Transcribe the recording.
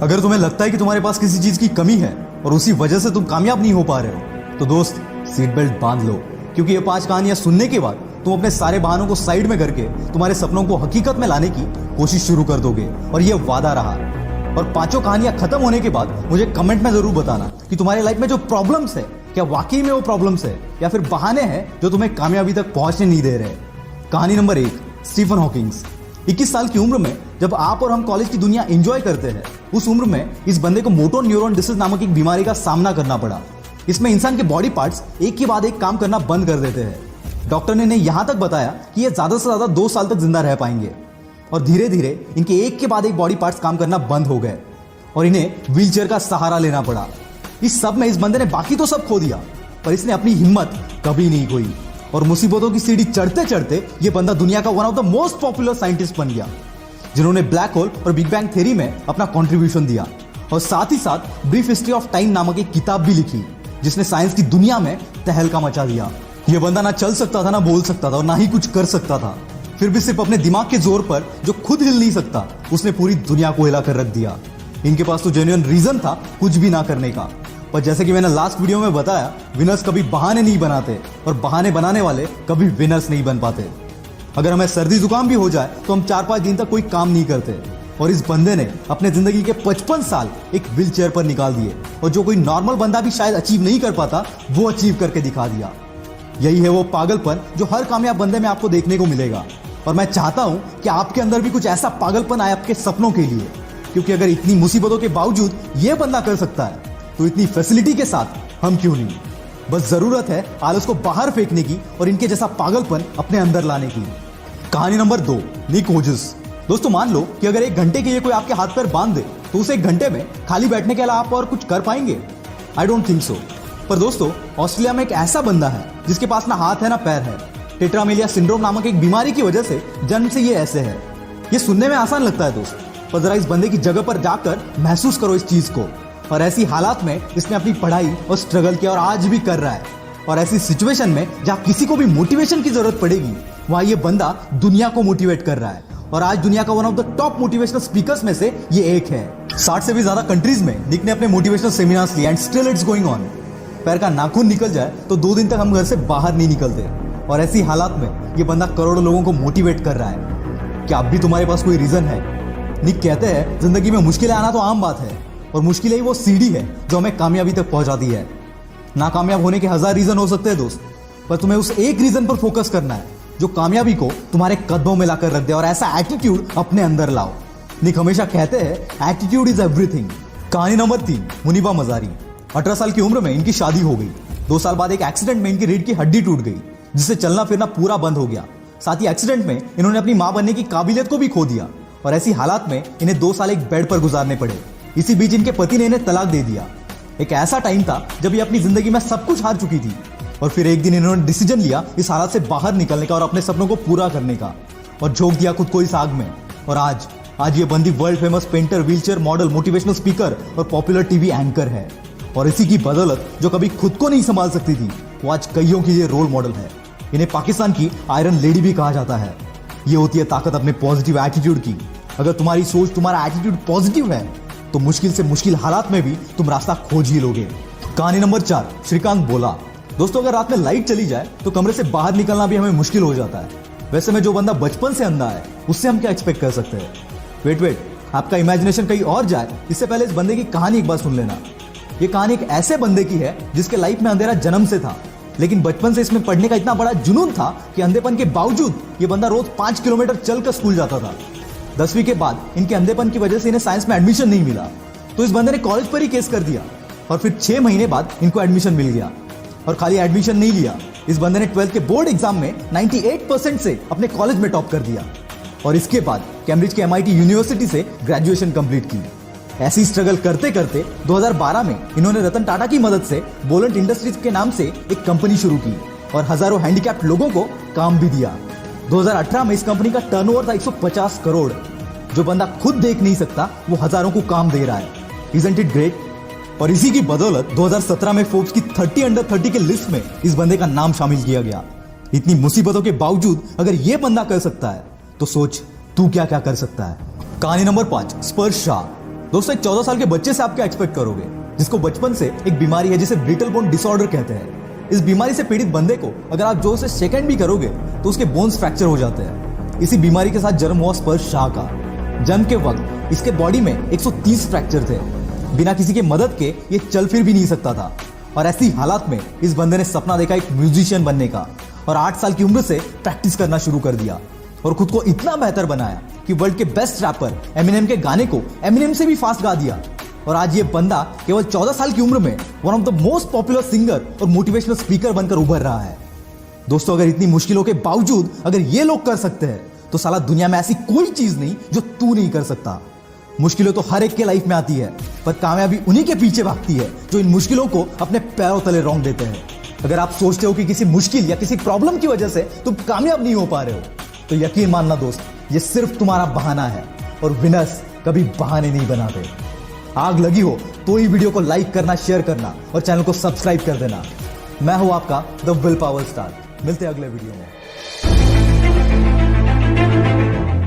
अगर तुम्हें लगता है कि तुम्हारे पास किसी चीज की कमी है और उसी वजह से तुम कामयाब नहीं हो पा रहे हो, तो दोस्त सीट बेल्ट बांध लो, क्योंकि ये 5 कहानियां सुनने के बाद तुम अपने सारे बहानों को साइड में करके तुम्हारे सपनों को हकीकत में लाने की कोशिश शुरू कर दोगे। और ये वादा रहा। और 5 कहानियां खत्म होने के बाद मुझे कमेंट में जरूर बताना कि तुम्हारे लाइफ में जो प्रॉब्लम्स है, क्या वाकई में वो प्रॉब्लम्स है या फिर बहाने हैं जो तुम्हें कामयाबी तक पहुंचने नहीं दे रहे। कहानी नंबर 1, स्टीफन हॉकिंग्स। 21 साल की उम्र में जब आप और हम कॉलेज की दुनिया एंजॉय करते हैं, उस उम्र में इस बंदे को मोटो न्यूरॉन डिसीज नामक एक बीमारी का सामना करना पड़ा। इसमें इंसान के बॉडी पार्ट्स एक के बाद एक काम करना बंद कर देते हैं। डॉक्टर ने इन्हें यहां तक बताया कि ये ज्यादा से ज्यादा 2 साल तक जिंदा रह पाएंगे। और धीरे धीरे इनके एक के बाद एक बॉडी पार्ट्स काम करना बंद हो गए और इन्हें व्हीलचेयर का सहारा लेना पड़ा। इस सब में इस बंदे ने बाकी तो सब खो दिया, पर इसने अपनी हिम्मत कभी नहीं खोई और मुसीबतों की सीढ़ी चढ़ते चढ़ते ये बंदा दुनिया का one of the most popular scientist बन गया, जिन्होंने ब्लैक होल और बिग बैंग थ्योरी में अपना कंट्रीब्यूशन दिया। और साथ ही साथ ब्रीफ हिस्ट्री ऑफ टाइम नामक एक किताब भी लिखी, जिसने साइंस की दुनिया में तहलका मचा दिया। यह बंदा ना चल सकता था, ना बोल सकता था और ना ही कुछ कर सकता था, फिर भी सिर्फ अपने दिमाग के जोर पर, जो खुद हिल नहीं सकता, उसने पूरी दुनिया को हिला कर रख दिया। इनके पास तो जेन्युइन रीजन था कुछ भी ना करने का, पर जैसे कि मैंने लास्ट वीडियो में बताया, विनर्स कभी बहाने नहीं बनाते और बहाने बनाने वाले कभी विनर्स नहीं बन पाते। अगर हमें सर्दी जुकाम भी हो जाए तो हम 4-5 दिन तक कोई काम नहीं करते, और इस बंदे ने अपने जिंदगी के 55 साल एक व्हील चेयर पर निकाल दिए, और जो कोई नॉर्मल बंदा भी शायद अचीव नहीं कर पाता, वो अचीव करके दिखा दिया। यही है वो पागलपन जो हर कामयाब बंदे में आपको देखने को मिलेगा। और मैं चाहता हूं कि आपके अंदर भी कुछ ऐसा पागलपन आए आपके सपनों के लिए, क्योंकि अगर इतनी मुसीबतों के बावजूद ये बंदा कर सकता है, तो इतनी फैसिलिटी के साथ हम क्यों नहीं। बस जरूरत है आलस को बाहर फेंकने की और इनके जैसा पागलपन अपने अंदर लाने की। कहानी नंबर 2, निक वोजस। दोस्तों मान लो कि अगर 1 घंटे के लिए कोई आपके हाथ पैर बांध दे, तो उसे 1 घंटे में खाली बैठने के अलावा आप और कुछ कर पाएंगे? I don't think so. पर दोस्तों, ऑस्ट्रेलिया में एक ऐसा बंदा है जिसके पास ना हाथ है ना पैर है। टेट्रामेलिया सिंड्रोम नामक एक बीमारी की वजह से जन्म से ये ऐसे है। ये सुनने में आसान लगता है दोस्त, पर जरा इस बंदे की जगह पर जाकर महसूस करो इस चीज को। और ऐसी हालात में इसने अपनी पढ़ाई और स्ट्रगल किया और आज भी कर रहा है। और ऐसी सिचुएशन में जहां किसी को भी मोटिवेशन की जरूरत पड़ेगी, वहां ये बंदा दुनिया को मोटिवेट कर रहा है। और आज दुनिया का one of the top motivational speakers में से ये एक है। 60 से भी ज्यादा कंट्रीज में निक ने अपने मोटिवेशनल सेमिनार्स लिए and still it's going on. पैर का नाखून निकल जाए तो 2 दिन तक हम घर से बाहर नहीं निकलते, और ऐसी हालात में ये बंदा करोड़ों लोगों को मोटिवेट कर रहा है। क्या अब भी तुम्हारे पास कोई रीजन है? निक कहते हैं जिंदगी में मुश्किलें आना तो आम बात है, और मुश्किलें ही वो सीढ़ी है जो हमें कामयाबी तक पहुंचाती है। नाकामयाब होने के 1000 रीजन हो सकते हैं दोस्त, पर तुम्हें उस एक रीजन पर फोकस करना है जो कामयाबी को तुम्हारे कदमों में लाकर रख दे, और ऐसा एटीट्यूड अपने अंदर लाओ। निक हमेशा कहते हैं एटीट्यूड इज एवरीथिंग। कहानी नंबर 3, मुनीबा मजारी। 18 साल की उम्र में इनकी शादी हो गई। 2 साल बाद एक एक्सीडेंट में इनकी रीढ़ की हड्डी टूट गई, जिससे चलना फिरना पूरा बंद हो गया। साथ ही एक्सीडेंट में इन्होंने अपनी मां बनने की काबिलियत को भी खो दिया, और ऐसी हालात में इन्हें 2 साल एक बेड पर गुजारने पड़े। इसी बीच इनके पति ने इन्हें तलाक दे दिया। एक ऐसा टाइम था जब ये अपनी जिंदगी में सब कुछ हार चुकी थी, और फिर एक दिन इन्होंने डिसीजन लिया इस हालत से बाहर निकलने का और अपने सपनों को पूरा करने का, और झोंक दिया खुद को इस आग में। और आज ये बंदी world famous painter, wheelchair model, motivational speaker और पॉपुलर टीवी एंकर है। और इसी की बदौलत जो कभी खुद को नहीं संभाल सकती थी, वो आज कईयों के लिए रोल मॉडल है। इन्हें पाकिस्तान की आयरन लेडी भी कहा जाता है। ये होती है ताकत अपने पॉजिटिव एटीट्यूड की। अगर तुम्हारी सोच, तुम्हारा एटीट्यूड पॉजिटिव है, तो मुश्किल से मुश्किल हालात में भी तुम रास्ता खोज ही लोगे। कहानी नंबर 4, श्रीकांत बोला। दोस्तों, अगर रात में लाइट चली जाए तो कमरे से बाहर निकलना भी हमें मुश्किल हो जाता है। वैसे में जो बंदा बचपन से अंधा है, उससे हम क्या एक्सपेक्ट कर सकते हैं? वेट, आपका इमेजिनेशन कहीं और जाए इससे पहले इस बंदे की कहानी एक बार सुन लेना। ये कहानी एक ऐसे बंदे की है जिसके लाइफ में अंधेरा जन्म से था, लेकिन बचपन से इसमें पढ़ने का इतना बड़ा जुनून था कि अंधेपन के बावजूद ये बंदा रोज 5 किलोमीटर चलकर स्कूल जाता था। 10वीं के बाद इनके अंधेपन की वजह से इन्हें साइंस में एडमिशन नहीं मिला, तो इस बंदे ने कॉलेज पर ही केस कर दिया, और फिर 6 महीने बाद इनको एडमिशन मिल गया। और खाली एडमिशन नहीं लिया, इस बंदे ने 12th के बोर्ड एग्जाम में 98% से अपने कॉलेज में टॉप कर दिया, और इसके बाद कैम्ब्रिज के MIT यूनिवर्सिटी से ग्रेजुएशन कंप्लीट की। ऐसी स्ट्रगल करते करते 2012 में इन्होंने रतन टाटा की मदद से बोलेंट इंडस्ट्रीज के नाम से एक कंपनी शुरू की, और हजारों हैंडीकैप्ड लोगों को काम भी दिया। 2018 में इस कंपनी का टर्नओवर था 150 करोड़। जो बंदा खुद देख नहीं सकता, वो हजारों को काम दे रहा है। Isn't it great? और इसी की बदौलत 2017 में फोर्ब्स की 30 अंडर 30 के लिस्ट में इस बंदे का नाम शामिल किया गया। इतनी मुसीबतों के बावजूद अगर ये बंदा कर सकता है, तो सोच तू क्या क्या कर सकता है। कहानी नंबर 5, स्पर्श शाह। दोस्तों एक 14 साल के बच्चे से आप क्या एक्सपेक्ट करोगे, जिसको बचपन से एक बीमारी है जिसे ब्रिटल बोन डिसऑर्डर कहते हैं। इस बीमारी से पीड़ित बंदे को अगर आप जोर से शेक हैंड भी करोगे तो उसके बोन्स फ्रैक्चर हो जाते हैं। इसी बीमारी के साथ जन्म हुआ स्पर्श शाह का। जन्म के वक्त इसके बॉडी में 130 फ्रैक्चर थे। बिना किसी के मदद के ये चल फिर भी नहीं सकता था और ऐसी हालात में इस बंदे ने सपना देखा एक म्यूजिशियन बनने का और 8 साल की उम्र से प्रैक्टिस करना शुरू कर दिया और खुद को इतना बेहतर बनाया कि वर्ल्ड के बेस्ट रैपर एमिनेम के गाने को एमिनेम से भी फास्ट गा दिया। और आज ये बंदा केवल 14 साल की उम्र में one of the most popular singer और मोटिवेशनल स्पीकर बनकर उभर रहा है। दोस्तों अगर इतनी मुश्किलों के बावजूद अगर ये लोग कर सकते हैं तो साला दुनिया में ऐसी कोई चीज नहीं जो तू नहीं कर सकता। मुश्किलें तो हर एक के लाइफ में आती है, पर कामयाबी उन्हीं के पीछे भागती है जो इन मुश्किलों को अपने पैरों तले रौंद देते हैं। अगर आप सोचते हो कि किसी मुश्किल या किसी प्रॉब्लम की वजह से तुम कामयाब नहीं हो पा रहे हो तो यकीन मानना दोस्त, ये सिर्फ तुम्हारा बहाना है और विनर्स कभी बहाने नहीं बनाते। आग लगी हो तो ही वीडियो को लाइक करना, शेयर करना और चैनल को सब्सक्राइब कर देना। मैं हूं आपका द विल पावर स्टार। मिलते हैं अगले वीडियो में।